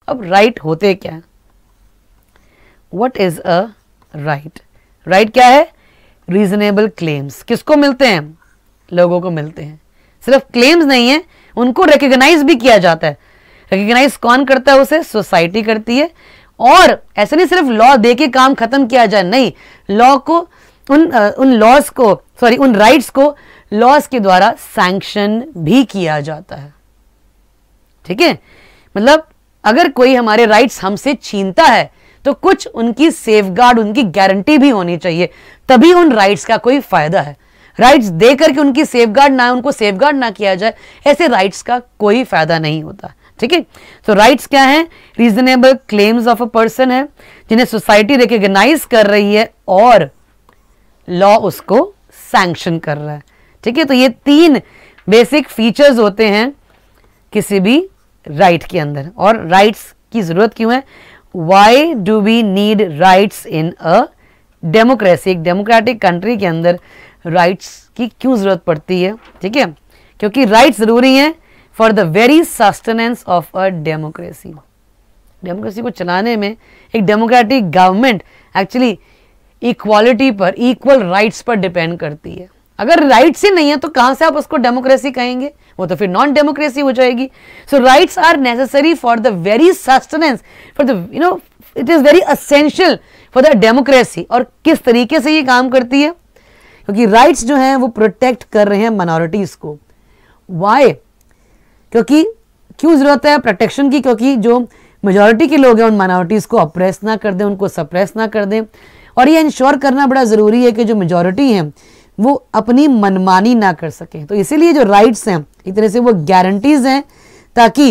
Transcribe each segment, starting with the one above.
अब राइट होते क्या है? What is a right? Right क्या है? Reasonable claims. किसको मिलते हैं? लोगों को मिलते हैं। सिर्फ क्लेम्स नहीं है, उनको रिकॉग्नाइज भी किया जाता है। रिकॉग्नाइज कौन करता है उसे? सोसाइटी करती है। और ऐसे नहीं सिर्फ लॉ दे के काम खत्म किया जाए, नहीं, लॉ को उन लॉज को सॉरी उन राइट्स को लॉज के द्वारा सैंक्शन भी किया जाता है। ठीक है, मतलब अगर कोई हमारे राइट्स हमसे छीनता है तो कुछ उनकी सेफगार्ड, उनकी गारंटी भी होनी चाहिए, तभी उन राइट्स का कोई फायदा है। राइट्स दे करके उनकी सेफगार्ड ना, उनको सेफगार्ड ना किया जाए, ऐसे राइट्स का कोई फायदा नहीं होता। ठीक है, तो राइट्स क्या है? Reasonable claims of a person है जिन्हें सोसाइटी रिकॉग्नाइज कर रही है और लॉ उसको सैंक्शन कर रहा है। ठीक है, तो ये 3 बेसिक फीचर्स होते हैं किसी भी राइट के अंदर। और राइट्स की जरूरत क्यों है? Why do we need rights in a democracy? एक डेमोक्रेटिक कंट्री के अंदर राइट्स की क्यों जरूरत पड़ती है? ठीक है, क्योंकि राइट्स जरूरी हैं for the very sustenance of a democracy. Democracy को चलाने में एक डेमोक्रेटिक गवर्नमेंट एक्चुअली इक्वालिटी पर, इक्वल राइट्स पर डिपेंड करती है। अगर राइट्स ही नहीं है तो कहां से आप उसको डेमोक्रेसी कहेंगे? वो तो फिर नॉन डेमोक्रेसी हो जाएगी। So rights are necessary for the very sustenance, for the it is very essential for the democracy. और किस तरीके से ये काम करती है? क्योंकि राइट्स जो हैं वो प्रोटेक्ट कर रहे हैं माइनॉरिटीज को। वाई? क्योंकि क्यों जरूरत है प्रोटेक्शन की? क्योंकि जो मेजॉरिटी के लोग हैं उन माइनॉरिटीज को अप्रेस ना कर दें, उनको सप्रेस ना कर दें। और ये इंश्योर करना बड़ा जरूरी है कि जो मेजॉरिटी हैं वो अपनी मनमानी ना कर सकें। तो इसीलिए जो राइट्स हैं एक तरह से वो गारंटीज हैं, ताकि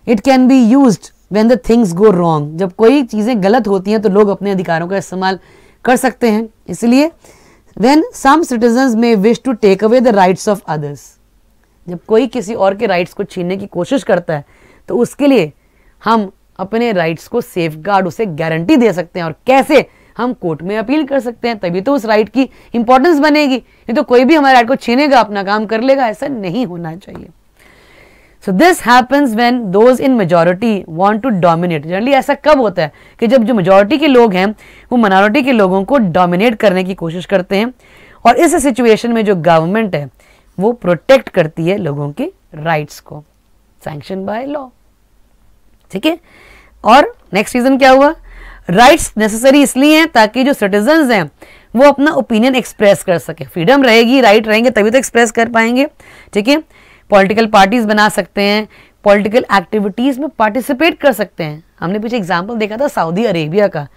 it can be used when the things go wrong. जब कोई चीज़ें गलत होती हैं तो लोग अपने अधिकारों का इस्तेमाल कर सकते हैं। इसलिए when some citizens may wish to take away the rights of others, जब कोई किसी और के राइट्स को छीनने की कोशिश करता है तो उसके लिए हम अपने राइट्स को सेफगार्ड, उसे गारंटी दे सकते हैं। और कैसे? हम कोर्ट में अपील कर सकते हैं, तभी तो उस राइट की इंपॉर्टेंस बनेगी। नहीं तो कोई भी हमारे राइट को छीनेगा, अपना काम कर लेगा। ऐसा नहीं होना चाहिए। So this happens when those in majority want to dominate. Generally ऐसा कब होता है? कि जब जो मेजॉरिटी के लोग हैं वो माइनॉरिटी के लोगों को डोमिनेट करने की कोशिश करते हैं। और इस सिचुएशन में जो गवर्नमेंट है वो प्रोटेक्ट करती है लोगों के राइट्स को, सैंक्शन बाय लॉ। ठीक है, और नेक्स्ट रीजन क्या हुआ? राइट्स नेसेसरी इसलिए हैं ताकि जो सिटीजन्स हैं वो अपना ओपिनियन एक्सप्रेस कर सके। फ्रीडम रहेगी, राइट रहेंगे तभी तो एक्सप्रेस कर पाएंगे। ठीक है, पॉलिटिकल पार्टीज बना सकते हैं, पॉलिटिकल एक्टिविटीज में पार्टिसिपेट कर सकते हैं। हमने पीछे एग्जाम्पल देखा था सऊदी अरेबिया का।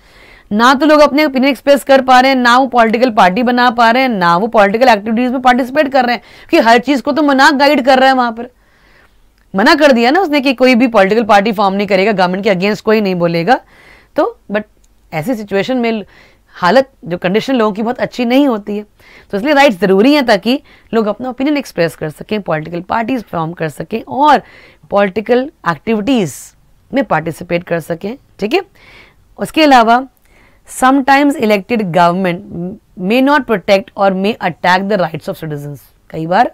ना तो लोग अपने ओपिनियन एक्सप्रेस कर पा रहे हैं, ना वो पॉलिटिकल पार्टी बना पा रहे हैं, ना वो पॉलिटिकल एक्टिविटीज में पार्टिसिपेट कर रहे हैं, कि हर चीज को तो मना गाइड कर रहा है। वहां पर मना कर दिया ना उसने कि कोई भी पॉलिटिकल पार्टी फॉर्म नहीं करेगा, गवर्नमेंट के अगेंस्ट कोई नहीं बोलेगा। तो बट ऐसी सिचुएशन में हालत, जो कंडीशन लोगों की बहुत अच्छी नहीं होती है। तो इसलिए राइट्स जरूरी हैं ताकि लोग अपना ओपिनियन एक्सप्रेस कर सकें, पॉलिटिकल पार्टीज फॉर्म कर सकें और पॉलिटिकल एक्टिविटीज में पार्टिसिपेट कर सकें। ठीक है, उसके अलावा sometimes elected government may not protect और may attack the rights of citizens. कई बार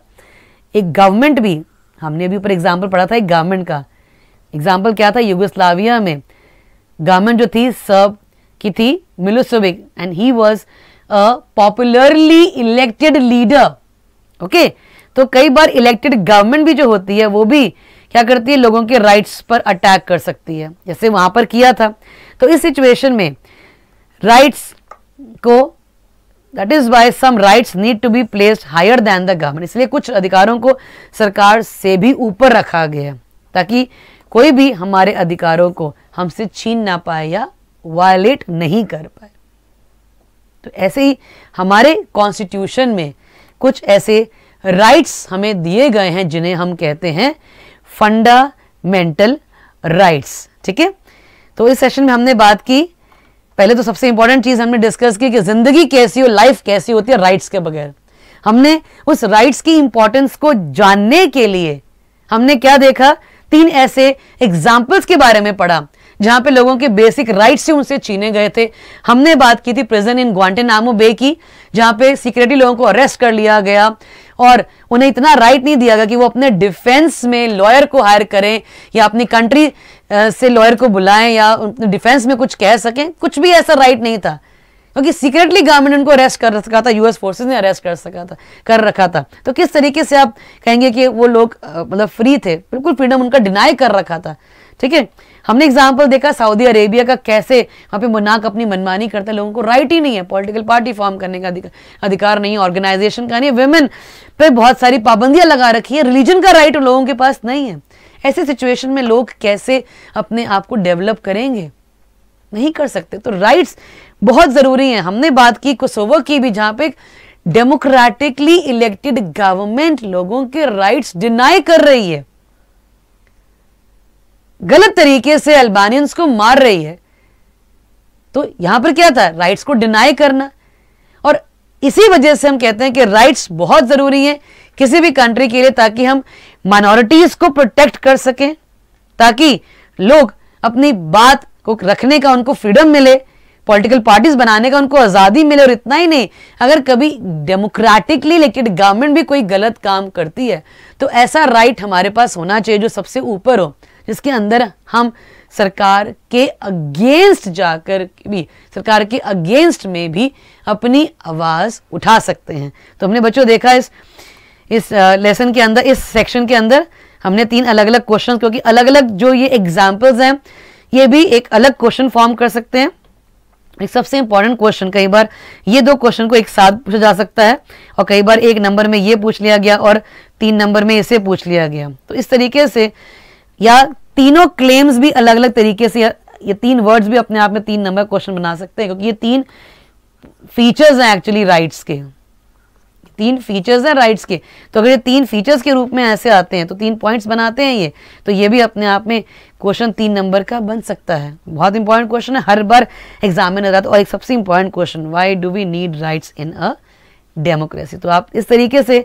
एक गवर्नमेंट भी, हमने अभी ऊपर एग्जाम्पल पढ़ा था एक गवर्नमेंट का। एग्जाम्पल क्या था? यूगोस्लाविया में गवर्नमेंट जो थी सर्ब की थी Milosevic, and he was a popularly elected leader. Okay, तो कई बार इलेक्टेड गवर्नमेंट भी जो होती है वो भी क्या करती है? लोगों के राइट्स पर अटैक कर सकती है, जैसे वहां पर किया था। तो इस सिचुएशन में राइट्स को, that is why some rights need to be placed higher than the government. इसलिए कुछ अधिकारों को सरकार से भी ऊपर रखा गया है ताकि कोई भी हमारे अधिकारों को हमसे छीन ना पाए या वायलेट नहीं कर पाए। तो ऐसे ही हमारे कॉन्स्टिट्यूशन में कुछ ऐसे राइट्स हमें दिए गए हैं जिन्हें हम कहते हैं फंडामेंटल राइट्स। ठीक है, तो इस सेशन में हमने बात की, पहले तो सबसे इंपॉर्टेंट चीज हमने डिस्कस की कि जिंदगी कैसी हो, लाइफ कैसी होती है राइट्स के बगैर। हमने उस राइट्स की इंपॉर्टेंस को जानने के लिए हमने क्या देखा? 3 ऐसे एग्जाम्पल्स के बारे में पढ़ा जहां पे लोगों के बेसिक राइट्स से उनसे छीने गए थे। हमने बात की थी प्रिजन इन ग्वांटानामो बे की, जहां पे सिक्योरिटी लोगों को अरेस्ट कर लिया गया और उन्हें इतना राइट नहीं दिया गया कि वो अपने डिफेंस में लॉयर को हायर करें या अपनी कंट्री से लॉयर को बुलाएं या डिफेंस में कुछ कह सकें, कुछ भी ऐसा राइट नहीं था, क्योंकि सीक्रेटली गवर्नमेंट उनको अरेस्ट कर रखा था, यूएस फोर्सेस ने अरेस्ट कर रखा था। तो किस तरीके से आप कहेंगे कि वो लोग मतलब फ्री थे? बिल्कुल फ्रीडम उनका डिनाई कर रखा था। ठीक है, हमने एग्जाम्पल देखा सऊदी अरेबिया का, कैसे वहाँ पे मुनाक अपनी मनमानी करते, लोगों को राइट ही नहीं है, पॉलिटिकल पार्टी फॉर्म करने का अधिकार नहीं है, ऑर्गेनाइजेशन का नहीं है, वेमेन पे बहुत सारी पाबंदियां लगा रखी है, रिलीजन का राइट लोगों के पास नहीं है। ऐसे सिचुएशन में लोग कैसे अपने आप को डेवलप करेंगे? नहीं कर सकते। तो राइट्स बहुत जरूरी हैं। हमने बात की कोसोवो की भी, जहां पे डेमोक्रेटिकली इलेक्टेड गवर्नमेंट लोगों के राइट्स डिनाई कर रही है, गलत तरीके से अल्बानियंस को मार रही है। तो यहां पर क्या था? राइट्स को डिनाई करना। और इसी वजह से हम कहते हैं कि राइट्स बहुत जरूरी हैं किसी भी कंट्री के लिए, ताकि हम माइनॉरिटीज को प्रोटेक्ट कर सकें, ताकि लोग अपनी बात को रखने का उनको फ्रीडम मिले, पॉलिटिकल पार्टीज बनाने का उनको आजादी मिले। और इतना ही नहीं, अगर कभी डेमोक्रेटिकली इलेक्टेड गवर्नमेंट भी कोई गलत काम करती है तो ऐसा राइट हमारे पास होना चाहिए जो सबसे ऊपर हो, जिसके अंदर हम सरकार के अगेंस्ट जाकर भी, सरकार के अगेंस्ट में भी अपनी आवाज उठा सकते हैं। तो हमने बच्चों देखा इस लेसन के अंदर, इस सेक्शन के अंदर हमने 3 अलग अलग क्वेश्चन, क्योंकि अलग अलग जो ये एग्जाम्पल्स हैं ये भी एक अलग क्वेश्चन फॉर्म कर सकते हैं। एक सबसे इंपॉर्टेंट क्वेश्चन, कई बार ये 2 क्वेश्चन को एक साथ पूछा जा सकता है, और कई बार 1 नंबर में ये पूछ लिया गया और 3 नंबर में इसे पूछ लिया गया। तो इस तरीके से, या तीनों क्लेम्स भी अलग अलग तरीके से, ये 3 वर्ड्स भी अपने आप में 3 नंबर क्वेश्चन बना सकते हैं, क्योंकि ये 3 फीचर्स हैं एक्चुअली राइट्स के, 3 फीचर्स हैं राइट्स के। तो अगर ये 3 फीचर्स के रूप में ऐसे आते हैं तो 3 पॉइंट्स बनाते हैं ये, तो ये भी अपने आप में क्वेश्चन 3 नंबर का बन सकता है। बहुत इंपॉर्टेंट क्वेश्चन है, हर बार एग्जाम में आता है। और एक सबसे important question, why do we need rights in a democracy? तो आप इस तरीके से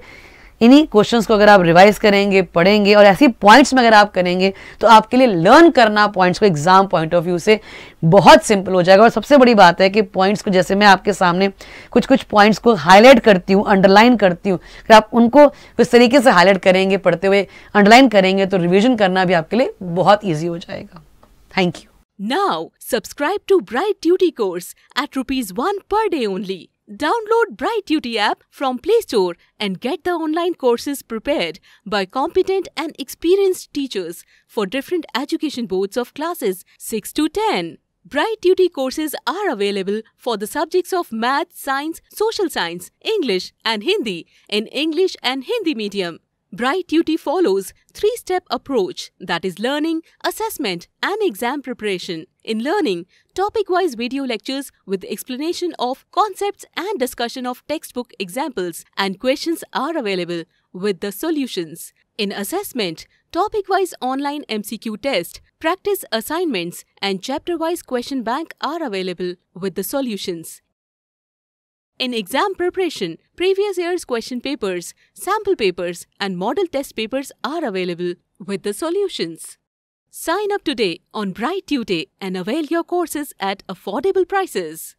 इन्हीं क्वेश्चंस को अगर आप रिवाइज करेंगे, पढ़ेंगे, और ऐसी पॉइंट्स में अगर आप करेंगे तो आपके लिए लर्न करना पॉइंट्स को एग्जाम पॉइंट ऑफ व्यू से बहुत सिंपल हो जाएगा। और सबसे बड़ी बात है कि पॉइंट्स को, जैसे मैं आपके सामने कुछ कुछ पॉइंट्स को हाईलाइट करती हूँ, अंडरलाइन करती हूँ, अगर आप उनको इस तरीके से हाईलाइट करेंगे, पढ़ते हुए अंडरलाइन करेंगे, तो रिविजन करना भी आपके लिए बहुत ईजी हो जाएगा। Thank you. Now, subscribe to Bright Duty course at ₹1 per day only. Download Bright Duty app from Play Store and get the online courses prepared by competent and experienced teachers for different education boards of classes 6 to 10. Bright Duty courses are available for the subjects of Math, Science, Social Science, English and Hindi in English and Hindi medium. Bright Duty follows 3-step approach, that is learning, assessment and exam preparation. In learning, topic-wise video lectures with explanation of concepts and discussion of textbook examples and questions are available with the solutions. In assessment, topic-wise online MCQ test, practice assignments and chapter-wise question bank are available with the solutions. In exam preparation, previous year's question papers, sample papers and model test papers are available with the solutions. Sign up today on Bright Tutor and avail your courses at affordable prices.